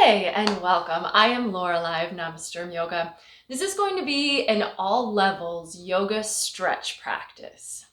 Hey, and welcome. I am Lorelei of Namasturm Yoga. This is going to be an all levels yoga stretch practice.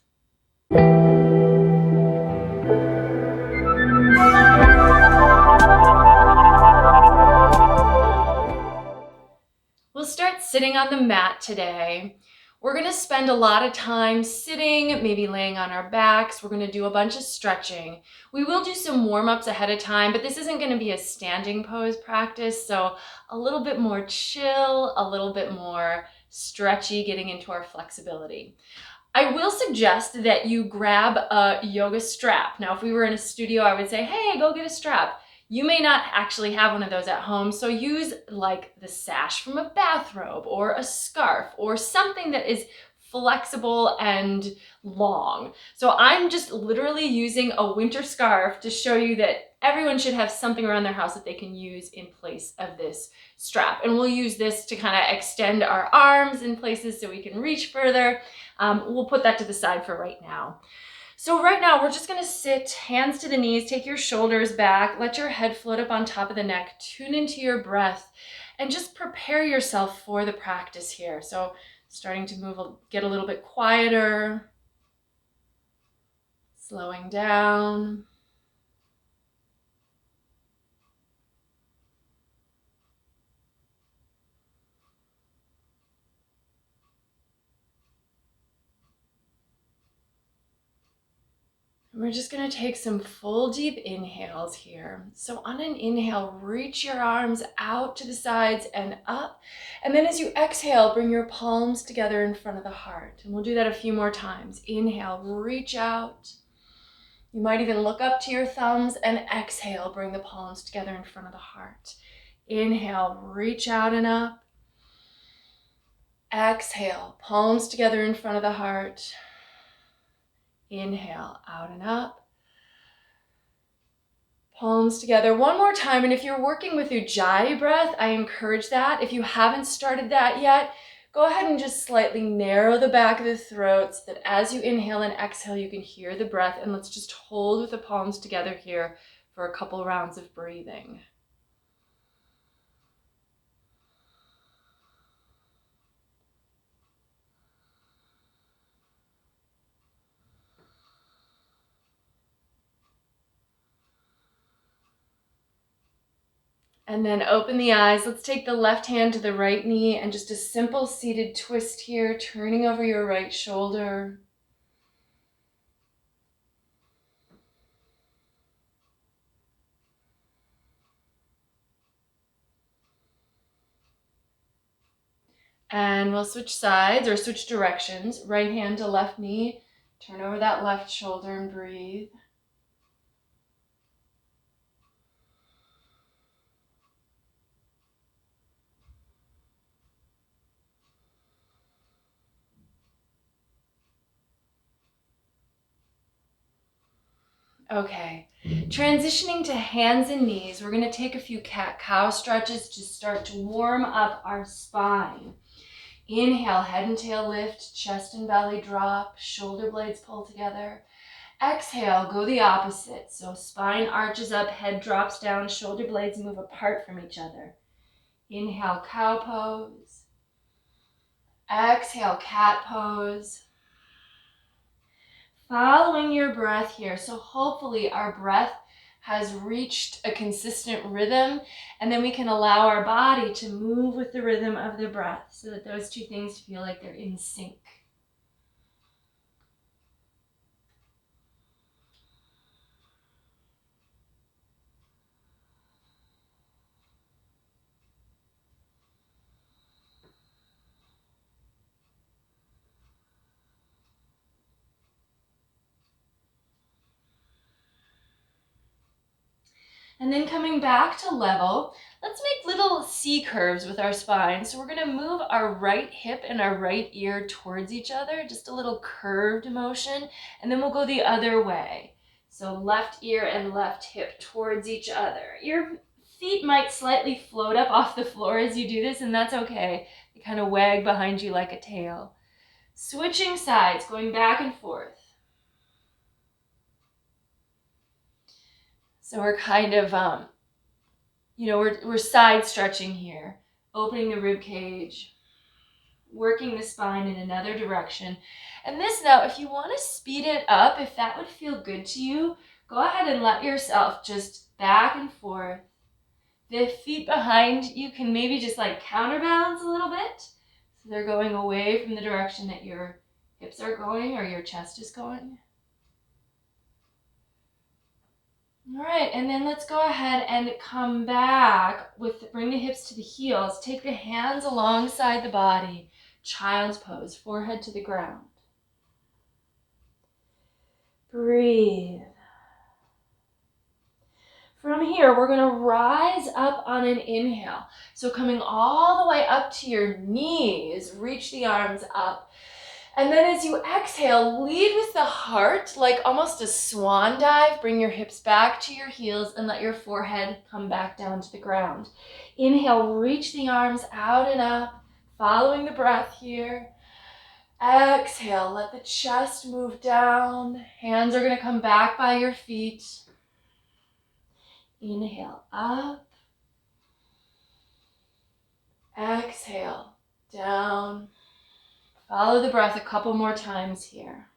We'll start sitting on the mat today. We're going to spend a lot of time sitting, maybe laying on our backs. We're going to do a bunch of stretching. We will do some warm-ups ahead of time, but this isn't going to be a standing pose practice, so a little bit more chill, a little bit more stretchy, getting into our flexibility. I will suggest that you grab a yoga strap. Now, if we were in a studio, I would say, hey, go get a strap. You may not actually have one of those at home, so use like the sash from a bathrobe or a scarf or something that is flexible and long. So I'm just literally using a winter scarf to show you that everyone should have something around their house that they can use in place of this strap. And we'll use this to kind of extend our arms in places so we can reach further. We'll put that to the side for right now. So right now we're just gonna sit, hands to the knees, take your shoulders back, let your head float up on top of the neck, tune into your breath, and just prepare yourself for the practice here. So starting to move, get a little bit quieter, slowing down. We're just going to take some full deep inhales here. So on an inhale, reach your arms out to the sides and up. And then as you exhale, bring your palms together in front of the heart. And we'll do that a few more times. Inhale, reach out. You might even look up to your thumbs, and exhale, bring the palms together in front of the heart. Inhale, reach out and up. Exhale, palms together in front of the heart. Inhale, out and up. Palms together. One more time, and if you're working with Ujjayi breath, I encourage that. If you haven't started that yet, go ahead and just slightly narrow the back of the throat so that as you inhale and exhale, you can hear the breath. And let's just hold with the palms together here for a couple rounds of breathing. And then open the eyes. Let's take the left hand to the right knee and just a simple seated twist here, turning over your right shoulder. And we'll switch sides or switch directions. Right hand to left knee. Turn over that left shoulder and breathe. Okay, transitioning to hands and knees, we're going to take a few cat-cow stretches to start to warm up our spine. Inhale, head and tail lift, chest and belly drop, shoulder blades pull together. Exhale, go the opposite. So spine arches up, head drops down, shoulder blades move apart from each other. Inhale, cow pose. Exhale, cat pose. Following your breath here. So hopefully our breath has reached a consistent rhythm, and then we can allow our body to move with the rhythm of the breath so that those two things feel like they're in sync. And then coming back to level, let's make little C curves with our spine. So we're going to move our right hip and our right ear towards each other, just a little curved motion, and then we'll go the other way. So left ear and left hip towards each other. Your feet might slightly float up off the floor as you do this, and that's okay. They kind of wag behind you like a tail. Switching sides, going back and forth. So we're kind of we're side stretching here, opening the rib cage, working the spine in another direction. And this now, if you want to speed it up, if that would feel good to you, go ahead and let yourself just back and forth. The feet behind you can maybe just like counterbalance a little bit. So they're going away from the direction that your hips are going or your chest is going. All right, and then let's go ahead and come back bring the hips to the heels. Take the hands alongside the body. Child's pose, forehead to the ground. Breathe. From here, we're going to rise up on an inhale. So coming all the way up to your knees, reach the arms up. And then as you exhale, lead with the heart, like almost a swan dive. Bring your hips back to your heels and let your forehead come back down to the ground. Inhale, reach the arms out and up, following the breath here. Exhale, let the chest move down. Hands are going to come back by your feet. Inhale, up. Exhale, down. Follow the breath a couple more times here.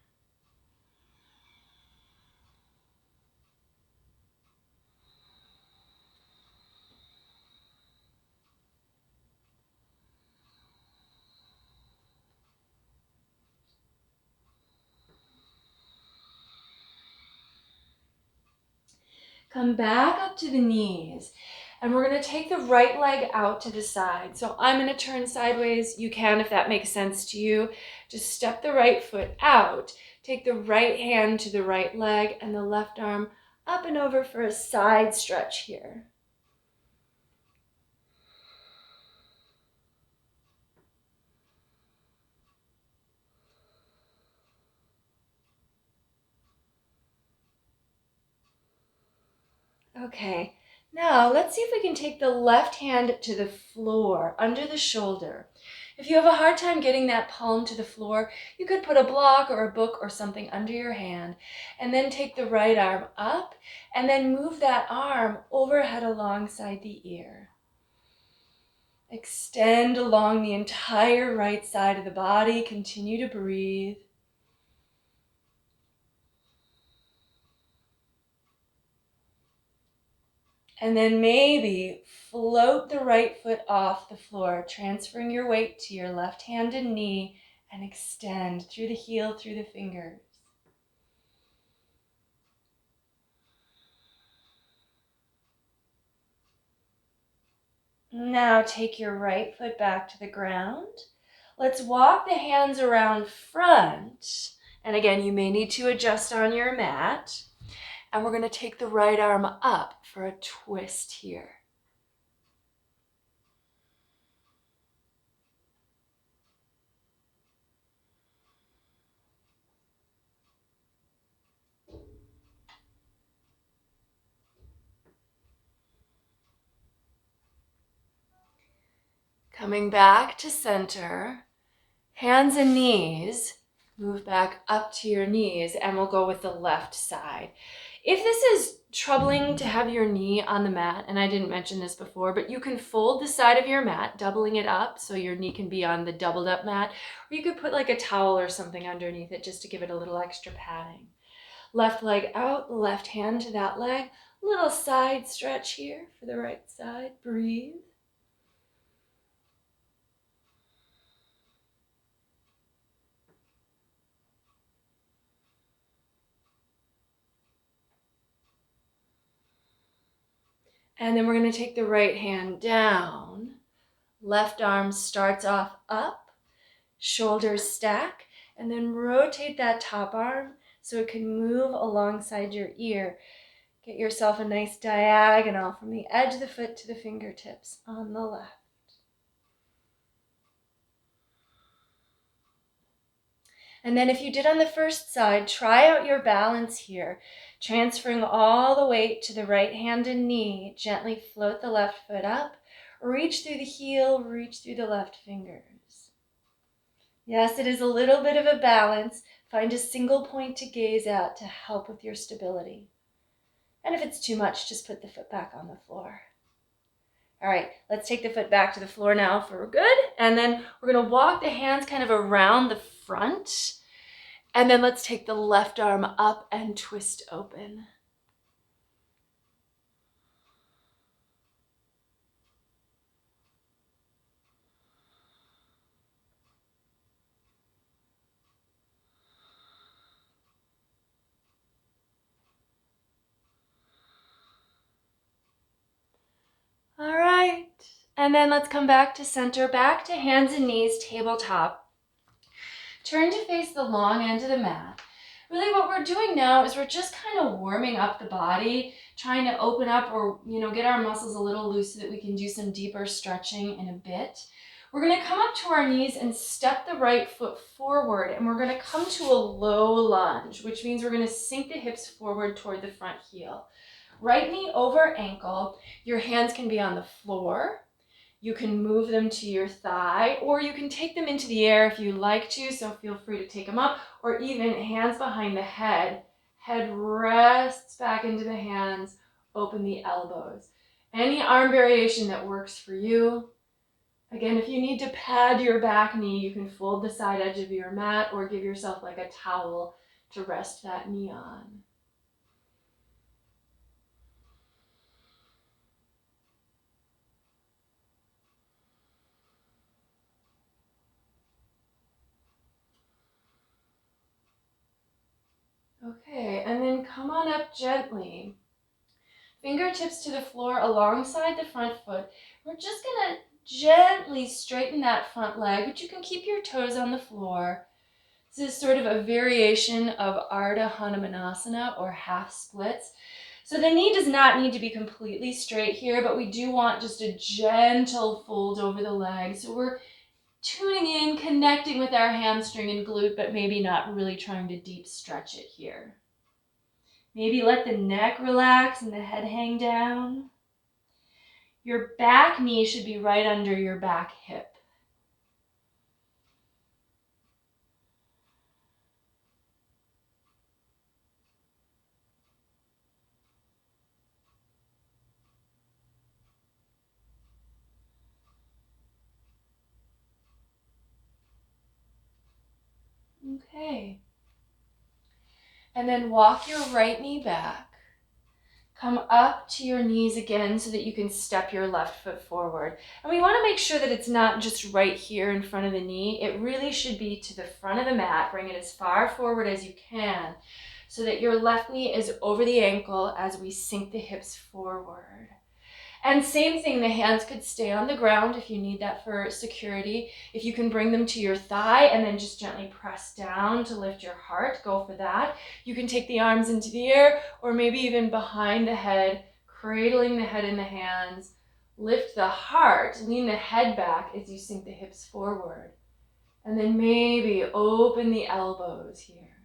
Come back up to the knees. And we're going to take the right leg out to the side. So I'm going to turn sideways. You can if that makes sense to you. Just step the right foot out. Take the right hand to the right leg and the left arm up and over for a side stretch here. Okay. Now, let's see if we can take the left hand to the floor, under the shoulder. If you have a hard time getting that palm to the floor, you could put a block or a book or something under your hand, and then take the right arm up, and then move that arm overhead alongside the ear. Extend along the entire right side of the body. Continue to breathe. And then maybe float the right foot off the floor, transferring your weight to your left hand and knee, and extend through the heel, through the fingers. Now take your right foot back to the ground. Let's walk the hands around front. And again, you may need to adjust on your mat. And we're going to take the right arm up for a twist here. Coming back to center, hands and knees, move back up to your knees, and we'll go with the left side. If this is troubling to have your knee on the mat, and I didn't mention this before, but you can fold the side of your mat, doubling it up so your knee can be on the doubled up mat, or you could put like a towel or something underneath it just to give it a little extra padding. Left leg out, left hand to that leg, little side stretch here for the right side. Breathe. And then we're going to take the right hand down. Left arm starts off up, shoulders stack, and then rotate that top arm so it can move alongside your ear. Get yourself a nice diagonal from the edge of the foot to the fingertips on the left. And then if you did on the first side, try out your balance here, transferring all the weight to the right hand and knee. Gently float the left foot up, reach through the heel, reach through the left fingers. Yes, it is a little bit of a balance. Find a single point to gaze at to help with your stability. And if it's too much, just put the foot back on the floor. All right, let's take the foot back to the floor now for good. And then we're gonna walk the hands kind of around the front. And then let's take the left arm up and twist open. All right, and then let's come back to center, back to hands and knees, tabletop. Turn to face the long end of the mat. Really what we're doing now is we're just kind of warming up the body, trying to open up or, get our muscles a little loose so that we can do some deeper stretching in a bit. We're going to come up to our knees and step the right foot forward, and we're going to come to a low lunge, which means we're going to sink the hips forward toward the front heel. Right knee over ankle. Your hands can be on the floor. You can move them to your thigh, or you can take them into the air if you like to, so feel free to take them up, or even hands behind the head. Head rests back into the hands, open the elbows. Any arm variation that works for you. Again, if you need to pad your back knee, you can fold the side edge of your mat or give yourself like a towel to rest that knee on. Okay, and then come on up gently. Fingertips to the floor alongside the front foot. We're just gonna gently straighten that front leg, but you can keep your toes on the floor. This is sort of a variation of Ardha Hanumanasana or half splits. So the knee does not need to be completely straight here, but we do want just a gentle fold over the leg. So we're tuning in, connecting with our hamstring and glute, but maybe not really trying to deep stretch it here. Maybe let the neck relax and the head hang down. Your back knee should be right under your back hip. Okay. And then walk your right knee back. Come up to your knees again so that you can step your left foot forward. And we want to make sure that it's not just right here in front of the knee. It really should be to the front of the mat. Bring it as far forward as you can so that your left knee is over the ankle as we sink the hips forward. And same thing, the hands could stay on the ground if you need that for security. If you can bring them to your thigh and then just gently press down to lift your heart, go for that. You can take the arms into the air or maybe even behind the head, cradling the head in the hands. Lift the heart, lean the head back as you sink the hips forward. And then maybe open the elbows here.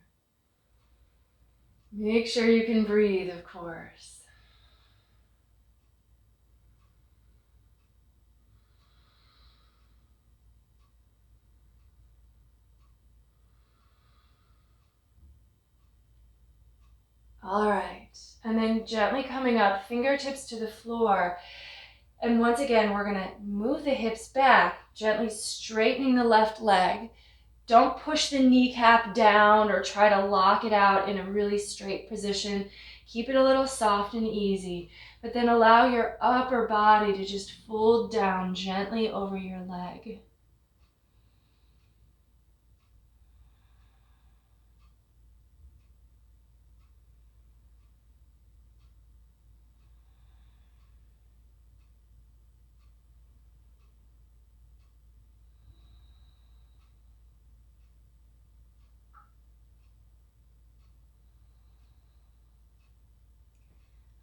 Make sure you can breathe, of course. All right, and then gently coming up, fingertips to the floor. And once again, we're gonna move the hips back, gently straightening the left leg. Don't push the kneecap down or try to lock it out in a really straight position. Keep it a little soft and easy, but then allow your upper body to just fold down gently over your leg.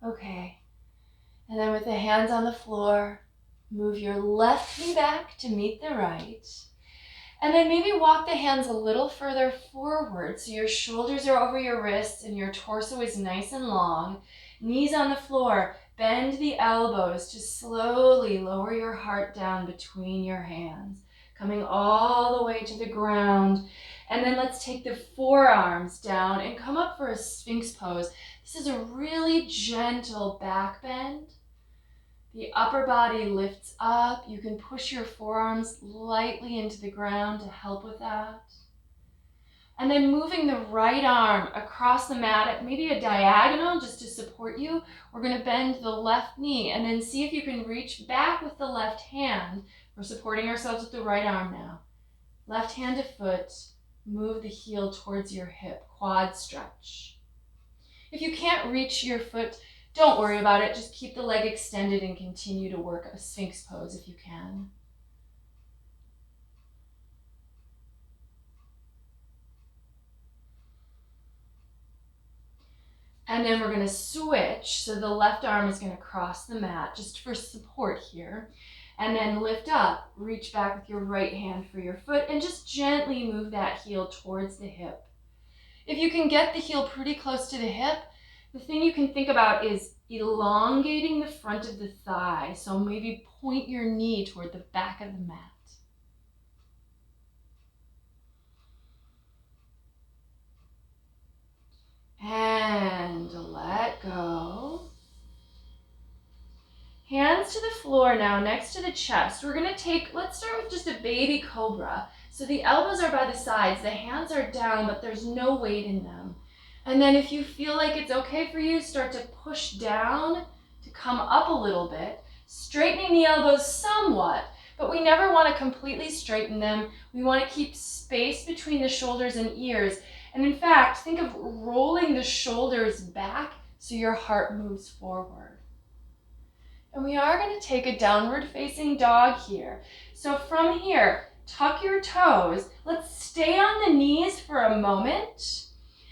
Okay, and then with the hands on the floor, move your left knee back to meet the right. And then maybe walk the hands a little further forward so your shoulders are over your wrists and your torso is nice and long. Knees on the floor, bend the elbows to slowly lower your heart down between your hands, coming all the way to the ground. And then let's take the forearms down and come up for a Sphinx pose. This is a really gentle back bend. The upper body lifts up. You can push your forearms lightly into the ground to help with that. And then moving the right arm across the mat at maybe a diagonal just to support you. We're going to bend the left knee and then see if you can reach back with the left hand. We're supporting ourselves with the right arm now. Left hand to foot. Move the heel towards your hip. Quad stretch. If you can't reach your foot, don't worry about it. Just keep the leg extended and continue to work a Sphinx pose if you can. And then we're going to switch. So the left arm is going to cross the mat just for support here. And then lift up, reach back with your right hand for your foot and just gently move that heel towards the hip. If you can get the heel pretty close to the hip, the thing you can think about is elongating the front of the thigh. So maybe point your knee toward the back of the mat. And let go. Hands to the floor now, next to the chest. We're gonna let's start with just a baby cobra. So the elbows are by the sides, the hands are down, but there's no weight in them. And then if you feel like it's okay for you, start to push down to come up a little bit, straightening the elbows somewhat, but we never wanna completely straighten them. We wanna keep space between the shoulders and ears. And in fact, think of rolling the shoulders back so your heart moves forward. And we are going to take a downward facing dog here. So from here, tuck your toes. Let's stay on the knees for a moment.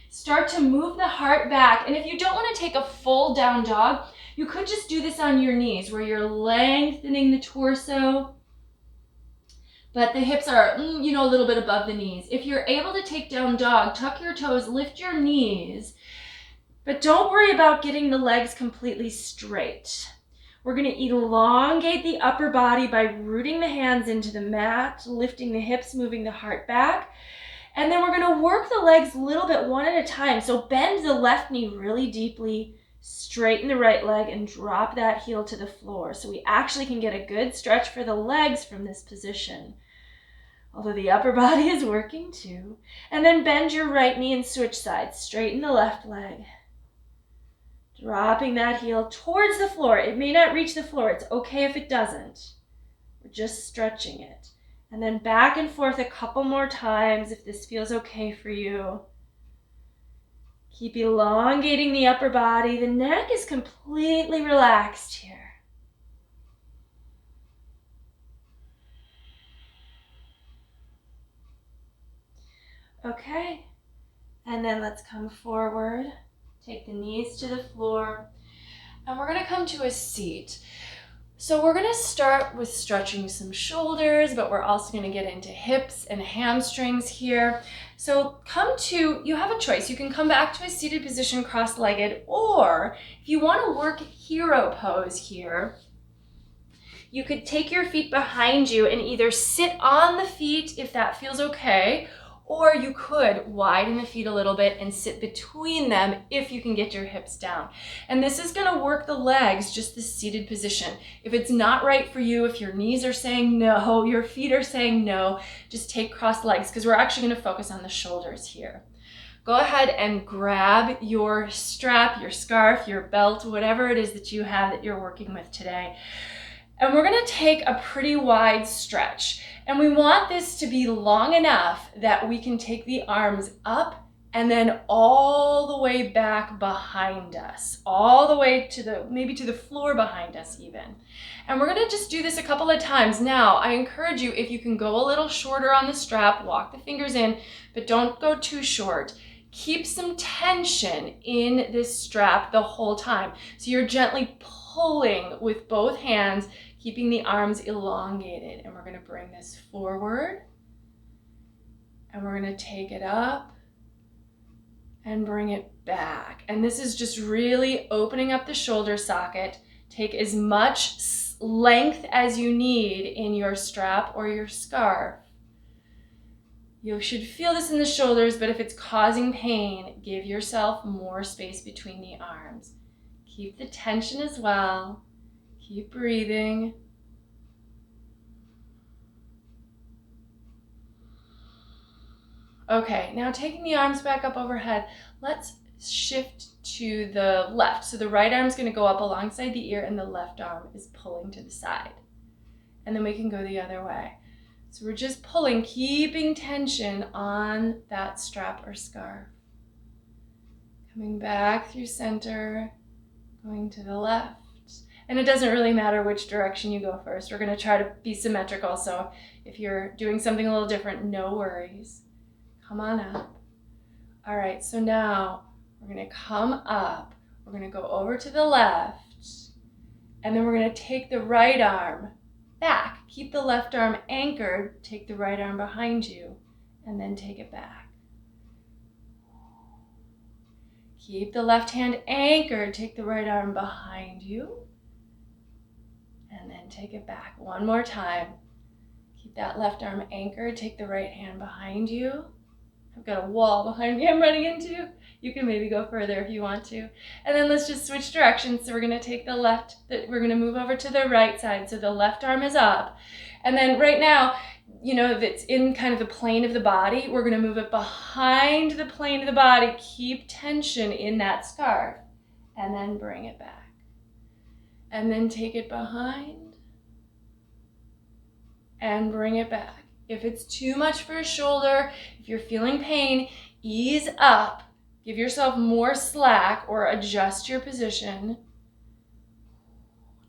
Start to move the heart back. And if you don't want to take a full down dog, you could just do this on your knees where you're lengthening the torso, but the hips are, a little bit above the knees. If you're able to take down dog, tuck your toes, lift your knees, but don't worry about getting the legs completely straight. We're going to elongate the upper body by rooting the hands into the mat, lifting the hips, moving the heart back. And then we're going to work the legs a little bit one at a time. So bend the left knee really deeply, straighten the right leg, and drop that heel to the floor. So we actually can get a good stretch for the legs from this position, although the upper body is working too. And then bend your right knee and switch sides. Straighten the left leg. Dropping that heel towards the floor. It may not reach the floor. It's okay if it doesn't. We're just stretching it. And then back and forth a couple more times if this feels okay for you. Keep elongating the upper body. The neck is completely relaxed here. Okay. And then let's come forward. Take the knees to the floor, and we're going to come to a seat. So we're going to start with stretching some shoulders, but we're also going to get into hips and hamstrings here. So you have a choice. You can come back to a seated position cross-legged, or if you want to work hero pose here, you could take your feet behind you and either sit on the feet if that feels okay, or you could widen the feet a little bit and sit between them if you can get your hips down. And this is going to work the legs, just the seated position. If it's not right for you, if your knees are saying no, your feet are saying no, just take crossed legs because we're actually going to focus on the shoulders here. Go ahead and grab your strap, your scarf, your belt, whatever it is that you have that you're working with today. And we're going to take a pretty wide stretch. And we want this to be long enough that we can take the arms up and then all the way back behind us, all the way to maybe to the floor behind us even. And we're going to just do this a couple of times. Now, I encourage you, if you can go a little shorter on the strap, walk the fingers in, but don't go too short. Keep some tension in this strap the whole time. So you're gently pulling with both hands, keeping the arms elongated. And we're going to bring this forward. And we're going to take it up and bring it back. And this is just really opening up the shoulder socket. Take as much length as you need in your strap or your scarf. You should feel this in the shoulders, but if it's causing pain, give yourself more space between the arms. Keep the tension as well. Keep breathing. Okay, now taking the arms back up overhead, let's shift to the left. So the right arm's going to go up alongside the ear and the left arm is pulling to the side. And then we can go the other way. So we're just pulling, keeping tension on that strap or scarf. Coming back through center, going to the left. And it doesn't really matter which direction you go first. We're going to try to be symmetrical. So if you're doing something a little different, no worries. Come on up. All right, so now we're going to come up. We're going to go over to the left. And then we're going to take the right arm back. Keep the left arm anchored. Take the right arm behind you. And then take it back. Keep the left hand anchored. Take the right arm behind you. And then take it back. One more time. Keep that left arm anchored. Take the right hand behind you. I've got a wall behind me I'm running into. You can maybe go further if you want to. And then let's just switch directions. So we're going to take the left, we're going to move over to the right side. So the left arm is up. And then right now, you know, if it's in kind of the plane of the body, we're going to move it behind the plane of the body. Keep tension in that scarf. And then bring it back. And then take it behind. And bring it back. If it's too much for a shoulder, if you're feeling pain, ease up. Give yourself more slack or adjust your position.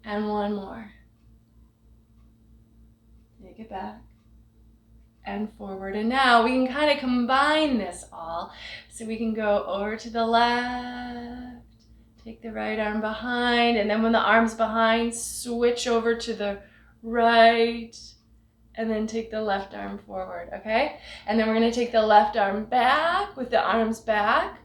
And one more. Take it back. And forward. And now we can kind of combine this all. So we can go over to the left. Take the right arm behind. And then when the arm's behind, switch over to the right. And then take the left arm forward, okay? And then we're going to take the left arm back with the arms back.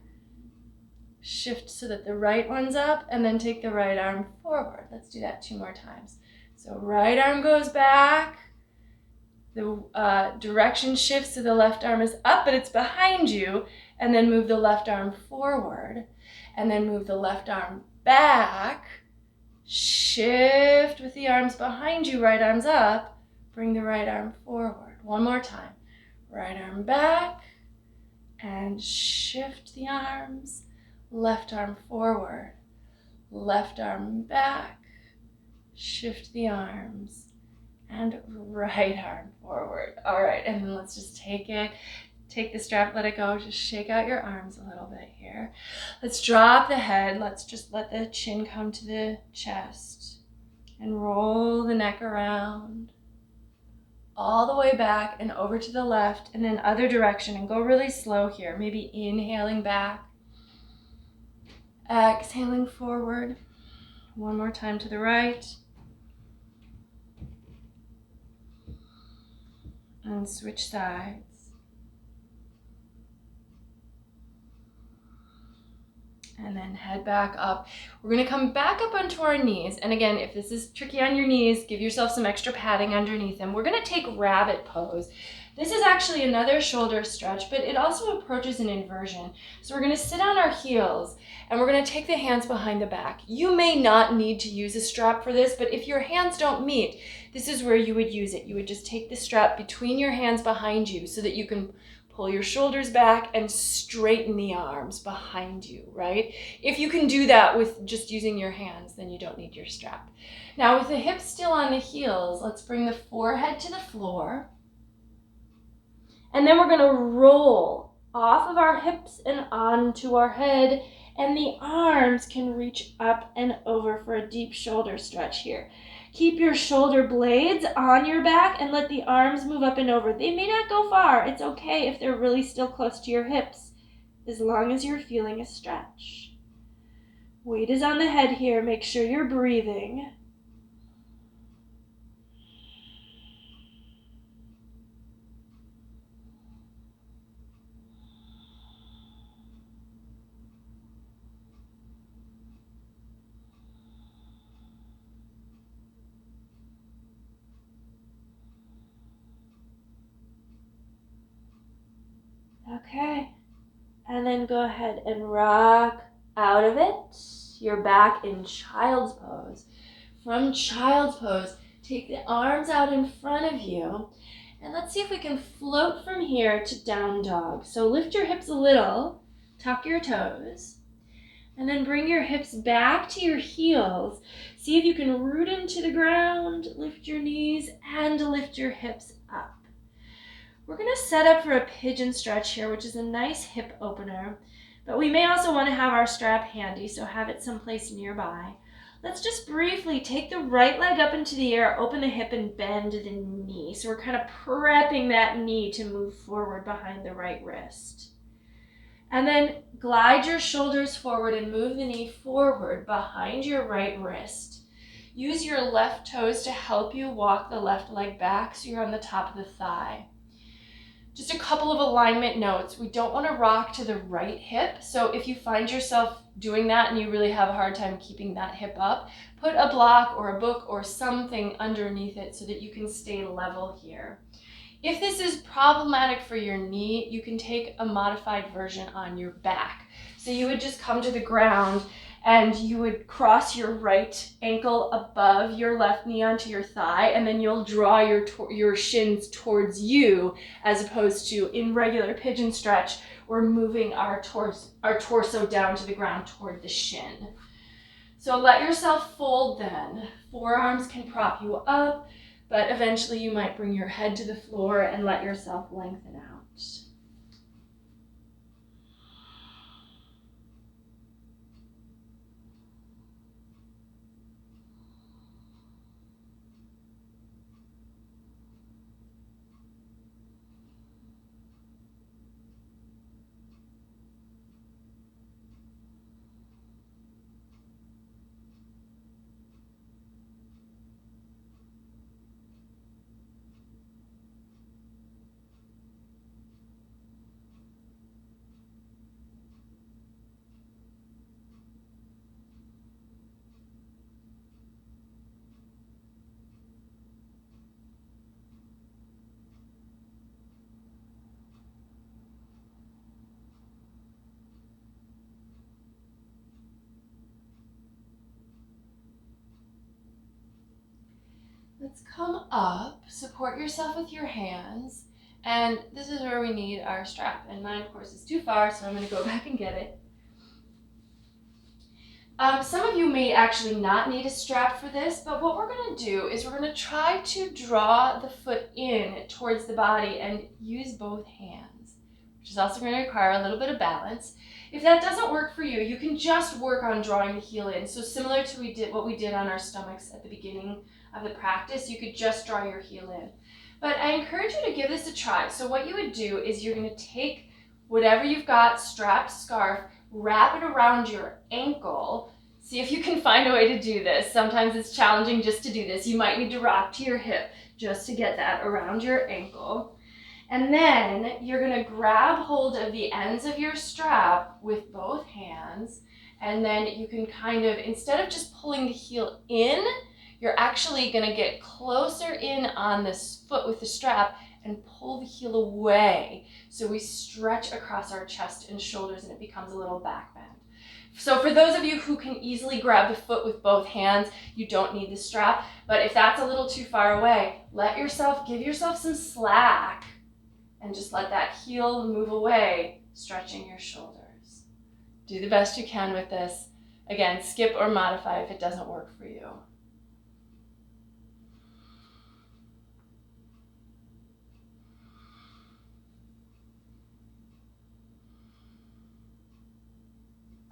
Shift so that the right one's up, and then take the right arm forward. Let's do that 2 more times. So right arm goes back. The direction shifts so the left arm is up, but it's behind you. And then move the left arm forward. And then move the left arm back. Shift with the arms behind you, right arm's up. Bring the right arm forward. One more time. Right arm back and shift the arms. Left arm forward. Left arm back. Shift the arms. And right arm forward. All right, and then let's just take it. Take the strap, let it go. Just shake out your arms a little bit here. Let's drop the head. Let's just let the chin come to the chest. And roll the neck around. All the way back and over to the left and then other direction, and go really slow here. Maybe inhaling back, exhaling forward. One more time to the right. And switch sides. And then head back up. We're going to come back up onto our knees. And again, if this is tricky on your knees, give yourself some extra padding underneath them. We're going to take rabbit pose. This is actually another shoulder stretch, but it also approaches an inversion. So we're going to sit on our heels and we're going to take the hands behind the back. You may not need to use a strap for this, but if your hands don't meet, this is where you would use it. You would just take the strap between your hands behind you so that you can pull your shoulders back and straighten the arms behind you, right? If you can do that with just using your hands, then you don't need your strap. Now with the hips still on the heels, let's bring the forehead to the floor. And then we're gonna roll off of our hips and onto our head, and the arms can reach up and over for a deep shoulder stretch here. Keep your shoulder blades on your back and let the arms move up and over. They may not go far. It's okay if they're really still close to your hips, as long as you're feeling a stretch. Weight is on the head here. Make sure you're breathing. Okay, and then go ahead and rock out of it. You're back in child's pose. From child's pose, take the arms out in front of you. And let's see if we can float from here to down dog. So lift your hips a little, tuck your toes, and then bring your hips back to your heels. See if you can root into the ground, lift your knees, and lift your hips up. We're gonna set up for a pigeon stretch here, which is a nice hip opener, but we may also wanna have our strap handy, so have it someplace nearby. Let's just briefly take the right leg up into the air, open the hip and bend the knee. So we're kind of prepping that knee to move forward behind the right wrist. And then glide your shoulders forward and move the knee forward behind your right wrist. Use your left toes to help you walk the left leg back so you're on the top of the thigh. Just a couple of alignment notes. We don't want to rock to the right hip. So if you find yourself doing that and you really have a hard time keeping that hip up, put a block or a book or something underneath it so that you can stay level here. If this is problematic for your knee, you can take a modified version on your back. So you would just come to the ground and you would cross your right ankle above your left knee onto your thigh, and then you'll draw your shins towards you, as opposed to in regular pigeon stretch, we're moving our torso down to the ground toward the shin. So let yourself fold then. Forearms can prop you up, but eventually you might bring your head to the floor and let yourself lengthen out. Let's come up, support yourself with your hands, and this is where we need our strap. And mine, of course, is too far, so I'm going to go back and get it. Some of you may actually not need a strap for this, but what we're going to do is we're going to try to draw the foot in towards the body and use both hands, which is also going to require a little bit of balance. If that doesn't work for you, you can just work on drawing the heel in. So similar to what we did on our stomachs at the beginning of the practice, you could just draw your heel in. But I encourage you to give this a try. So what you would do is you're going to take whatever you've got, strap, scarf, wrap it around your ankle. See if you can find a way to do this. Sometimes it's challenging just to do this. You might need to rock to your hip just to get that around your ankle. And then you're going to grab hold of the ends of your strap with both hands. And then you can kind of, instead of just pulling the heel in, you're actually going to get closer in on this foot with the strap and pull the heel away. So we stretch across our chest and shoulders and it becomes a little back bend. So for those of you who can easily grab the foot with both hands, you don't need the strap. But if that's a little too far away, give yourself some slack and just let that heel move away, stretching your shoulders. Do the best you can with this. Again, skip or modify if it doesn't work for you.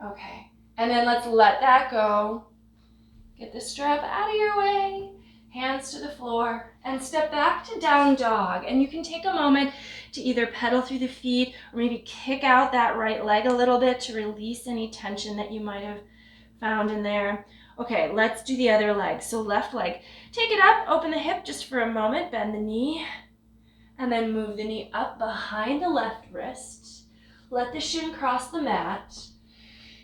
Okay, and then let's let that go. Get the strap out of your way, hands to the floor, and step back to down dog. And you can take a moment to either pedal through the feet or maybe kick out that right leg a little bit to release any tension that you might have found in there. Okay, let's do the other leg. So left leg, take it up, open the hip just for a moment, bend the knee, and then move the knee up behind the left wrist. Let the shin cross the mat.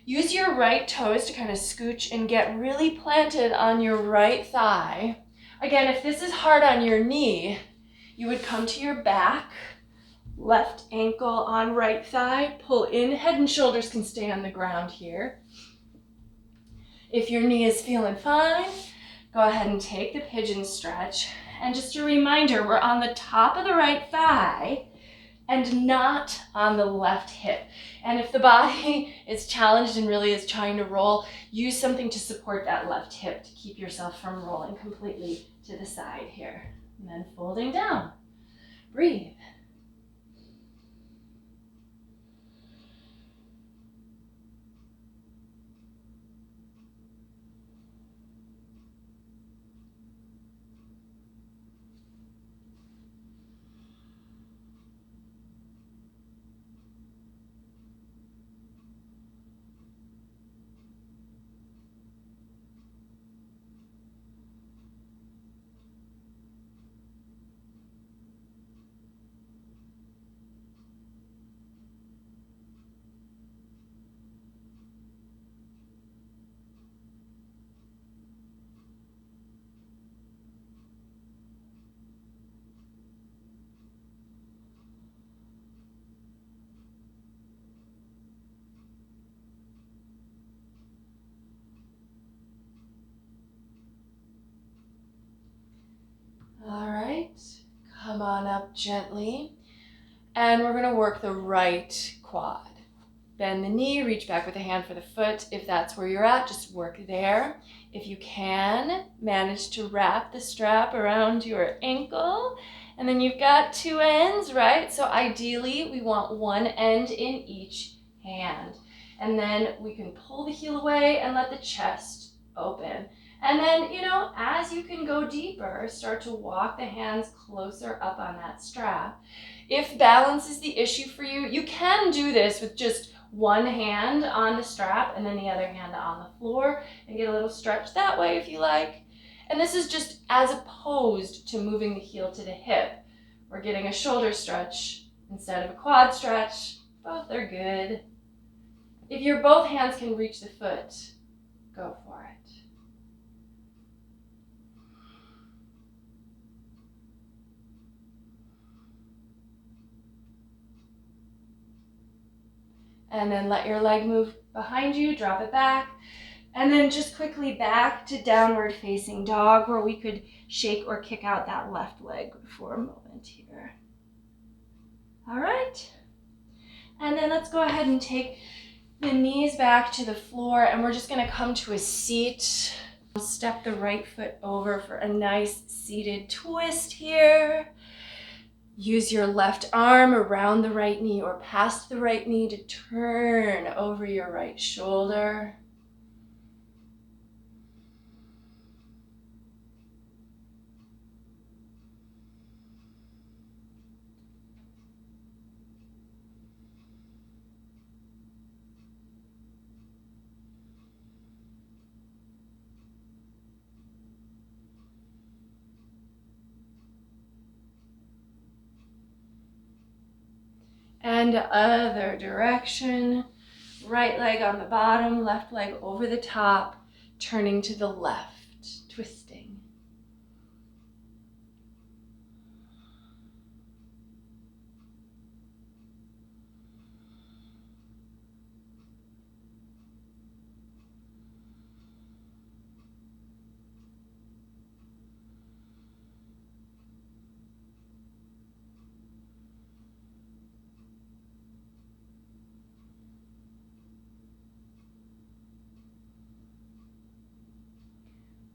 Use your right toes to kind of scooch and get really planted on your right thigh. Again, if this is hard on your knee, you would come to your back, left ankle on right thigh, pull in, head and shoulders can stay on the ground here. If your knee is feeling fine, Go ahead and take the pigeon stretch. And just a reminder, we're on the top of the right thigh and not on the left hip. And if the body is challenged and really is trying to roll, use something to support that left hip to keep yourself from rolling completely to the side here. And then folding down. Breathe. All right, come on up gently. And we're gonna work the right quad. Bend the knee, reach back with a hand for the foot. If that's where you're at, just work there. If you can, manage to wrap the strap around your ankle. And then you've got two ends, right? So ideally, we want one end in each hand. And then we can pull the heel away and let the chest open. And then, as you can go deeper, start to walk the hands closer up on that strap. If balance is the issue for you, you can do this with just one hand on the strap and then the other hand on the floor and get a little stretch that way if you like. And this is just as opposed to moving the heel to the hip. We're getting a shoulder stretch instead of a quad stretch. Both are good. If your both hands can reach the foot, go for it. And then let your leg move behind you, drop it back. And then just quickly back to downward facing dog, where we could shake or kick out that left leg for a moment here. All right. And then let's go ahead and take the knees back to the floor, and we're just gonna come to a seat. Step the right foot over for a nice seated twist here. Use your left arm around the right knee or past the right knee to turn over your right shoulder. And other direction. Right leg on the bottom, left leg over the top, turning to the left, twisting.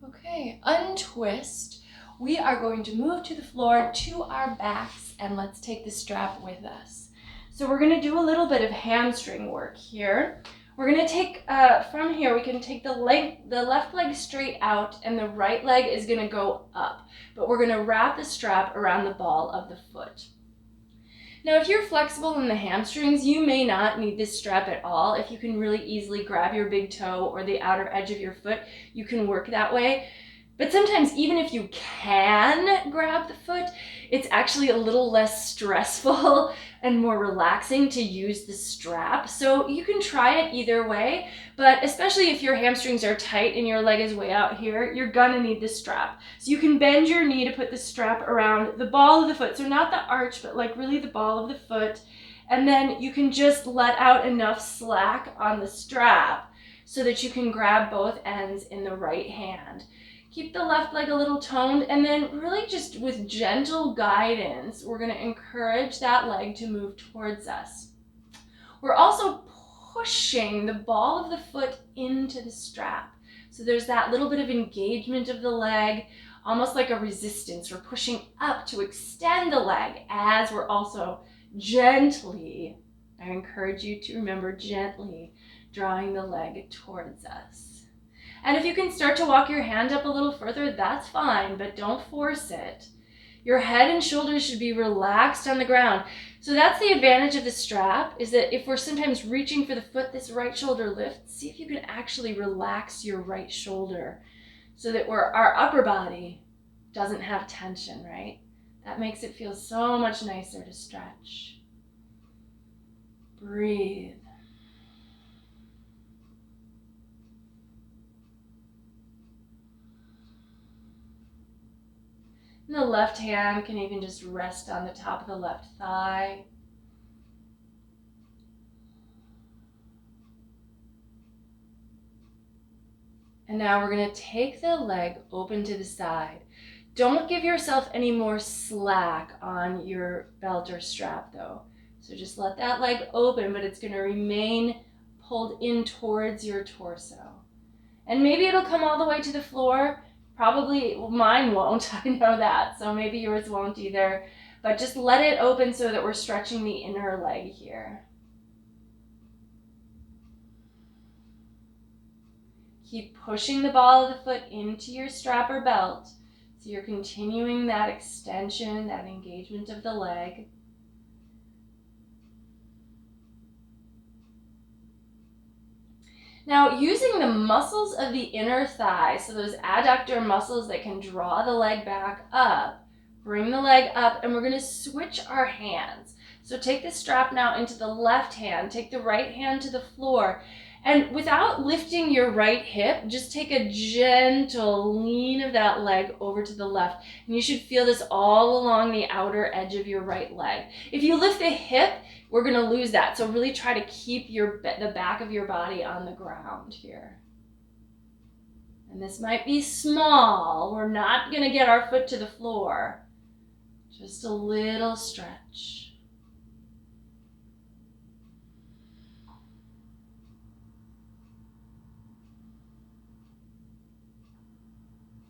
Okay, untwist. We are going to move to the floor, to our backs, and let's take the strap with us. So we're gonna do a little bit of hamstring work here. We're gonna take, from here, we can take the left leg straight out and the right leg is gonna go up, but we're gonna wrap the strap around the ball of the foot. Now, if you're flexible in the hamstrings, you may not need this strap at all. If you can really easily grab your big toe or the outer edge of your foot, you can work that way. But sometimes, even if you can grab the foot, it's actually a little less stressful and more relaxing to use the strap. So you can try it either way, but especially if your hamstrings are tight and your leg is way out here, you're gonna need the strap. So you can bend your knee to put the strap around the ball of the foot. So not the arch, but like really the ball of the foot. And then you can just let out enough slack on the strap so that you can grab both ends in the right hand. Keep the left leg a little toned, and then really just with gentle guidance, we're going to encourage that leg to move towards us. We're also pushing the ball of the foot into the strap. So there's that little bit of engagement of the leg, almost like a resistance. We're pushing up to extend the leg as we're also gently, I encourage you to remember, gently drawing the leg towards us. And if you can start to walk your hand up a little further, that's fine, but don't force it. Your head and shoulders should be relaxed on the ground. So that's the advantage of the strap, is that if we're sometimes reaching for the foot, this right shoulder lifts, see if you can actually relax your right shoulder so that our upper body doesn't have tension, right? That makes it feel so much nicer to stretch. Breathe. And the left hand can even just rest on the top of the left thigh. And now we're going to take the leg open to the side. Don't give yourself any more slack on your belt or strap though. So just let that leg open, but it's going to remain pulled in towards your torso. And maybe it'll come all the way to the floor. Probably, well, mine won't, I know that. So maybe yours won't either. But just let it open so that we're stretching the inner leg here. Keep pushing the ball of the foot into your strap or belt. So you're continuing that extension, that engagement of the leg. Now, using the muscles of the inner thigh, so those adductor muscles that can draw the leg back up, bring the leg up, and we're going to switch our hands. So take the strap now into the left hand, take the right hand to the floor, and without lifting your right hip, just take a gentle lean of that leg over to the left. And you should feel this all along the outer edge of your right leg. If you lift the hip, we're going to lose that. So really try to keep the back of your body on the ground here. And this might be small. We're not going to get our foot to the floor. Just a little stretch.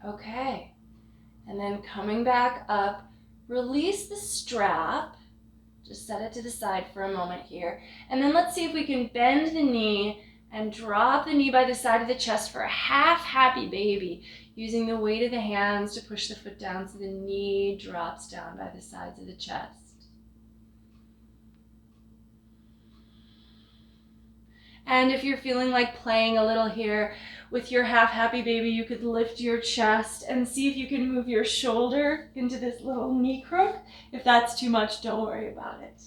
Okay, and then coming back up, release the strap. Just set it to the side for a moment here. And then let's see if we can bend the knee and drop the knee by the side of the chest for a half happy baby, using the weight of the hands to push the foot down so the knee drops down by the sides of the chest. And if you're feeling like playing a little here with your half happy baby, you could lift your chest and see if you can move your shoulder into this little knee crook. If that's too much, don't worry about it.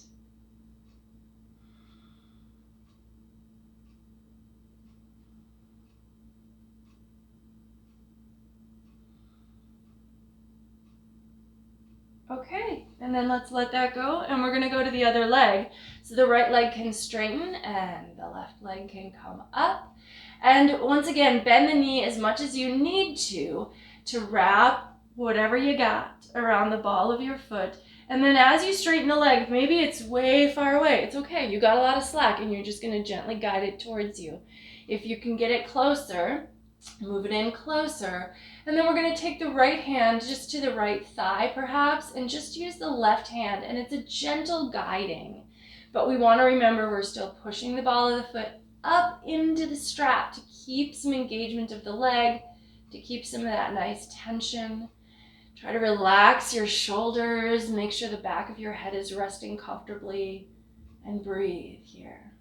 Okay, and then let's let that go, and we're gonna go to the other leg. So the right leg can straighten and the left leg can come up. And once again, bend the knee as much as you need to wrap whatever you got around the ball of your foot. And then as you straighten the leg, maybe it's way far away. It's okay, you got a lot of slack and you're just gonna gently guide it towards you. If you can get it closer, move it in closer. And then we're going to take the right hand just to the right thigh perhaps, and just use the left hand, and it's a gentle guiding. But we want to remember we're still pushing the ball of the foot up into the strap to keep some engagement of the leg, to keep some of that nice tension. Try to relax your shoulders, make sure the back of your head is resting comfortably, and breathe here.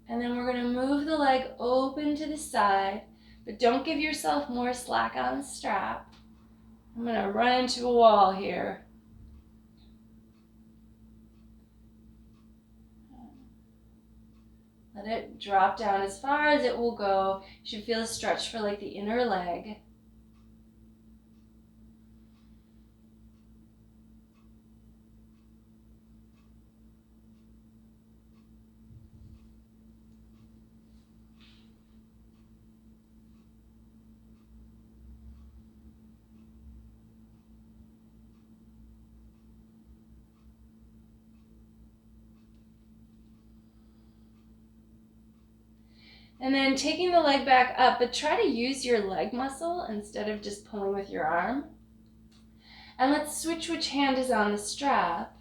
And then we're going to move the leg open to the side, but don't give yourself more slack on the strap. I'm gonna run into a wall here. Let it drop down as far as it will go. You should feel a stretch for like the inner leg. And then taking the leg back up, but try to use your leg muscle instead of just pulling with your arm. And let's switch which hand is on the strap.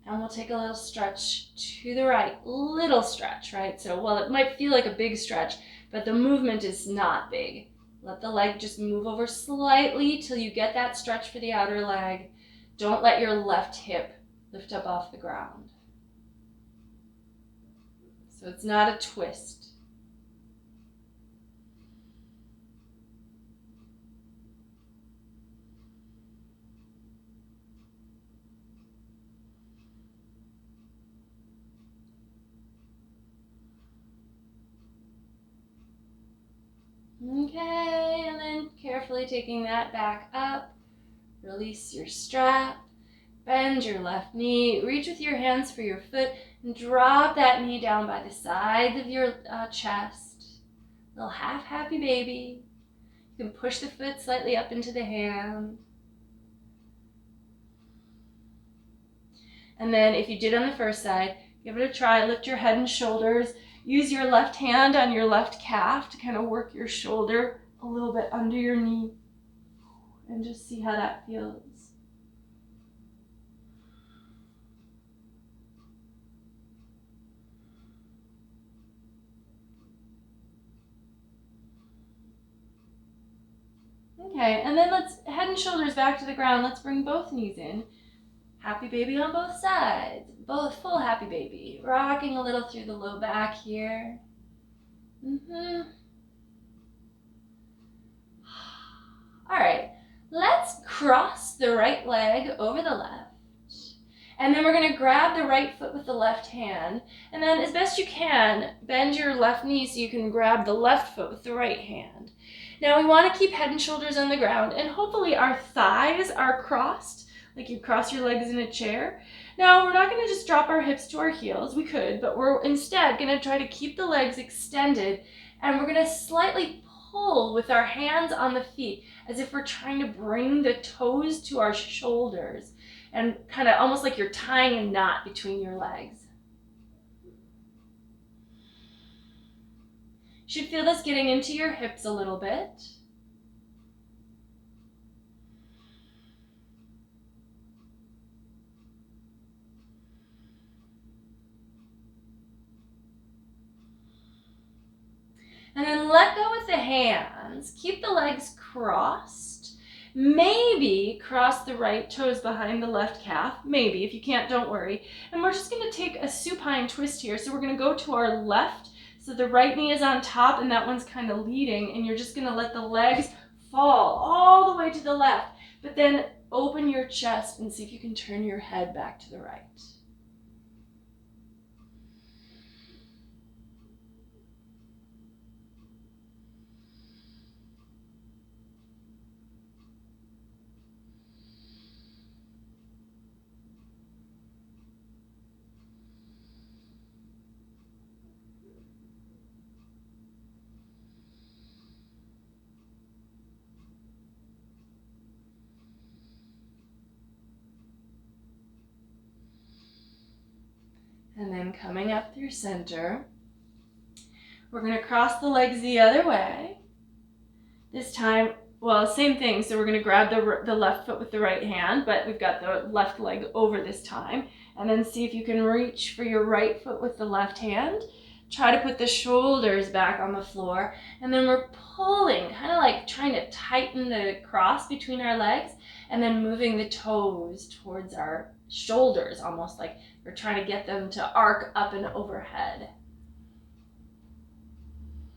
And we'll take a little stretch to the right. Little stretch, right? So, well, it might feel like a big stretch, but the movement is not big. Let the leg just move over slightly till you get that stretch for the outer leg. Don't let your left hip lift up off the ground. So it's not a twist. Okay, and then carefully taking that back up, release your strap, bend your left knee, reach with your hands for your foot, and drop that knee down by the sides of your chest. Little half happy baby. You can push the foot slightly up into the hand. And then if you did on the first side, give it a try, lift your head and shoulders. Use your left hand on your left calf to kind of work your shoulder a little bit under your knee and just see how that feels. Okay, and then let's head and shoulders back to the ground. Let's bring both knees in. Happy baby on both sides. Both full happy baby. Rocking a little through the low back here. All right, let's cross the right leg over the left. And then we're going to grab the right foot with the left hand. And then as best you can, bend your left knee so you can grab the left foot with the right hand. Now we want to keep head and shoulders on the ground, and hopefully our thighs are crossed, like you cross your legs in a chair. Now we're not going to just drop our hips to our heels. We could, but we're instead going to try to keep the legs extended, and we're going to slightly pull with our hands on the feet as if we're trying to bring the toes to our shoulders, and kind of almost like you're tying a knot between your legs. You should feel this getting into your hips a little bit. And then let go with the hands. Keep the legs crossed. Maybe cross the right toes behind the left calf. Maybe. If you can't, don't worry. And we're just going to take a supine twist here. So we're going to go to our left. So the right knee is on top and that one's kind of leading. And you're just going to let the legs fall all the way to the left. But then open your chest and see if you can turn your head back to the right. And then coming up through center, we're going to cross the legs the other way. This time, well, same thing. So we're going to grab the left foot with the right hand, but we've got the left leg over this time. And then see if you can reach for your right foot with the left hand. Try to put the shoulders back on the floor. And then we're pulling, kind of like trying to tighten the cross between our legs, and then moving the toes towards our shoulders, almost like we're trying to get them to arc up and overhead.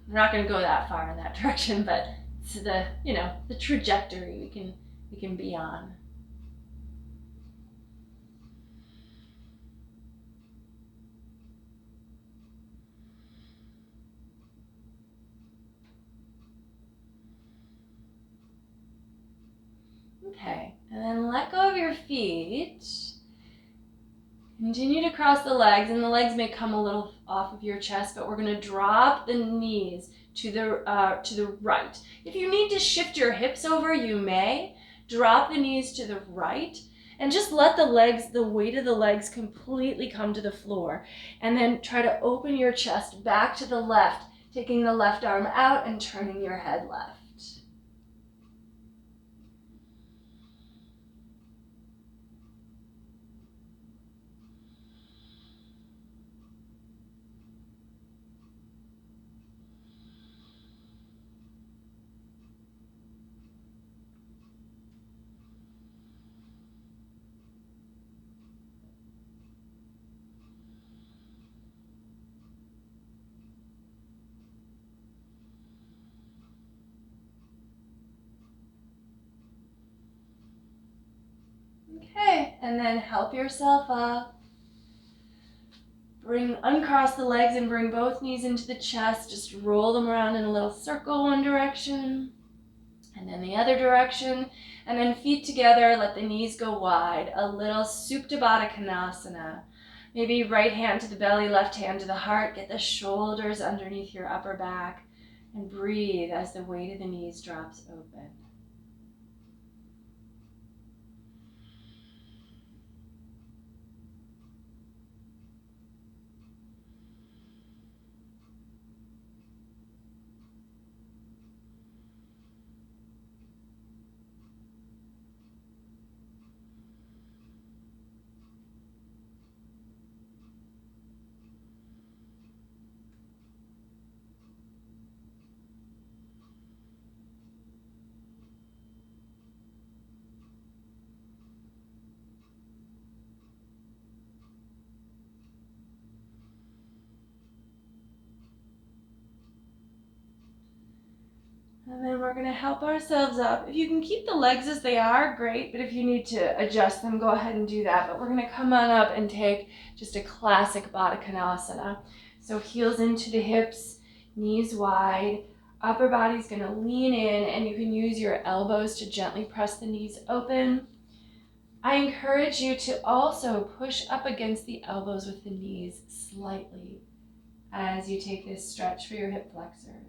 We're not going to go that far in that direction, but it's the trajectory. We can we can be on. Okay, and then let go of your feet. Continue to cross the legs, and the legs may come a little off of your chest, but we're going to drop the knees to the right. If you need to shift your hips over, you may. Drop the knees to the right, and just let the weight of the legs completely come to the floor. And then try to open your chest back to the left, taking the left arm out and turning your head left. Okay, and then help yourself up. Uncross the legs and bring both knees into the chest. Just roll them around in a little circle one direction and then the other direction. And then feet together, let the knees go wide. A little Supta Baddha Konasana. Maybe right hand to the belly, left hand to the heart. Get the shoulders underneath your upper back and breathe as the weight of the knees drops open. And then we're going to help ourselves up. If you can keep the legs as they are, great. But if you need to adjust them, go ahead and do that. But we're going to come on up and take just a classic Baddha Konasana. So heels into the hips, knees wide. Upper body's going to lean in, and you can use your elbows to gently press the knees open. I encourage you to also push up against the elbows with the knees slightly as you take this stretch for your hip flexors.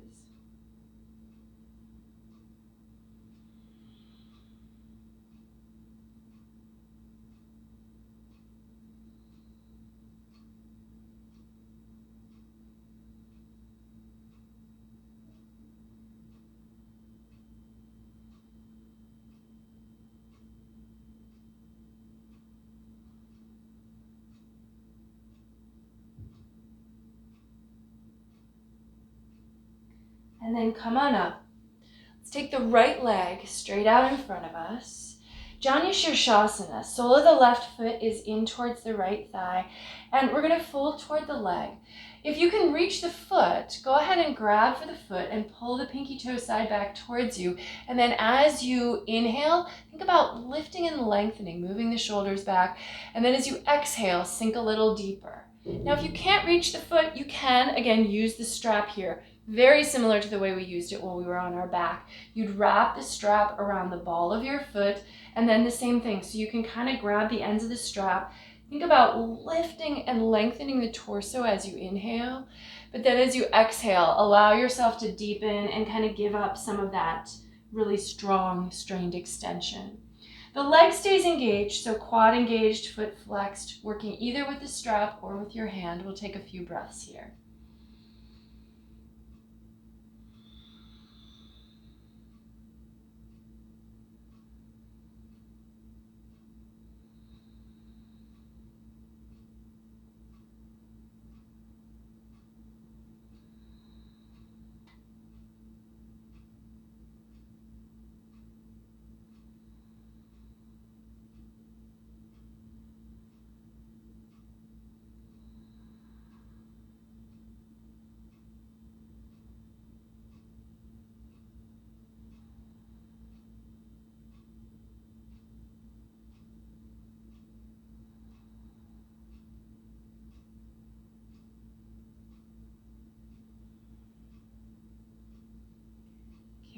And then come on up. Let's take the right leg straight out in front of us. Janu Shirshasana, sole of the left foot is in towards the right thigh, and we're going to fold toward the leg. If you can reach the foot, go ahead and grab for the foot and pull the pinky toe side back towards you. And then as you inhale, think about lifting and lengthening, moving the shoulders back. And then as you exhale, sink a little deeper. Now, if you can't reach the foot, you can, again, use the strap here. Very similar to the way we used it while we were on our back. You'd wrap the strap around the ball of your foot, and then the same thing. So you can kind of grab the ends of the strap. Think about lifting and lengthening the torso as you inhale, but then as you exhale, allow yourself to deepen and kind of give up some of that really strong, strained extension. The leg stays engaged, so quad engaged, foot flexed, working either with the strap or with your hand. We'll take a few breaths here.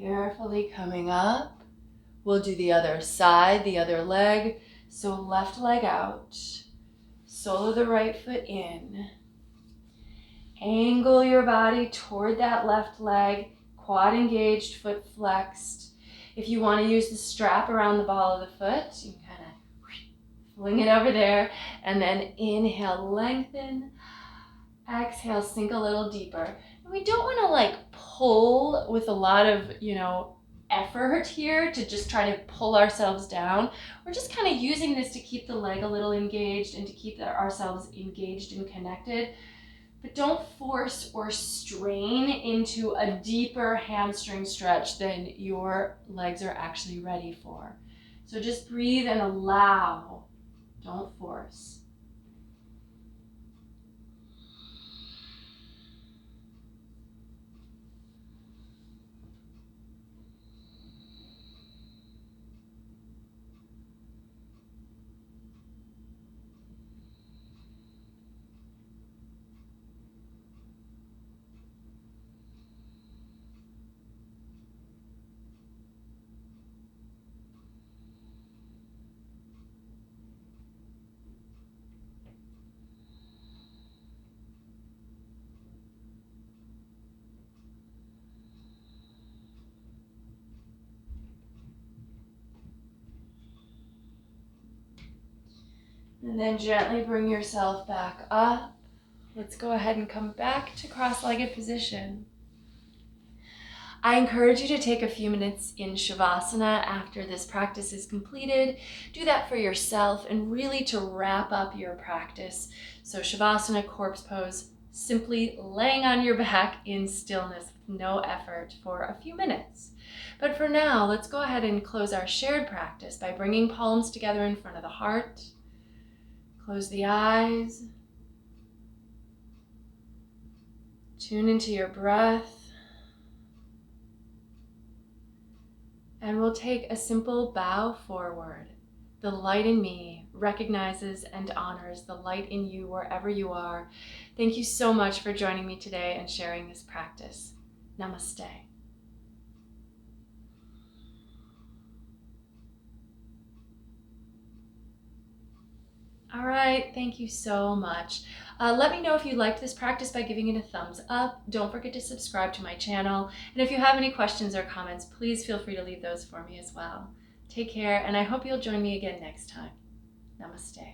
Carefully coming up. We'll do the other side, the other leg. So left leg out. Sole of the right foot in. Angle your body toward that left leg. Quad engaged, foot flexed. If you want to use the strap around the ball of the foot, you can kind of fling it over there. And then inhale, lengthen. Exhale, sink a little deeper. And we don't want to like pull with a lot of, effort here to just try to pull ourselves down. We're just kind of using this to keep the leg a little engaged and to keep ourselves engaged and connected. But don't force or strain into a deeper hamstring stretch than your legs are actually ready for. So just breathe and allow. Don't force. And then gently bring yourself back up. Let's go ahead and come back to cross-legged position. I encourage you to take a few minutes in Shavasana after this practice is completed. Do that for yourself and really to wrap up your practice. So Shavasana, corpse pose, simply laying on your back in stillness with no effort for a few minutes. But for now, let's go ahead and close our shared practice by bringing palms together in front of the heart. Close the eyes. Tune into your breath. And we'll take a simple bow forward. The light in me recognizes and honors the light in you wherever you are. Thank you so much for joining me today and sharing this practice. Namaste. All right, thank you so much. Let me know if you liked this practice by giving it a thumbs up. Don't forget to subscribe to my channel. And if you have any questions or comments, please feel free to leave those for me as well. Take care, and I hope you'll join me again next time. Namaste.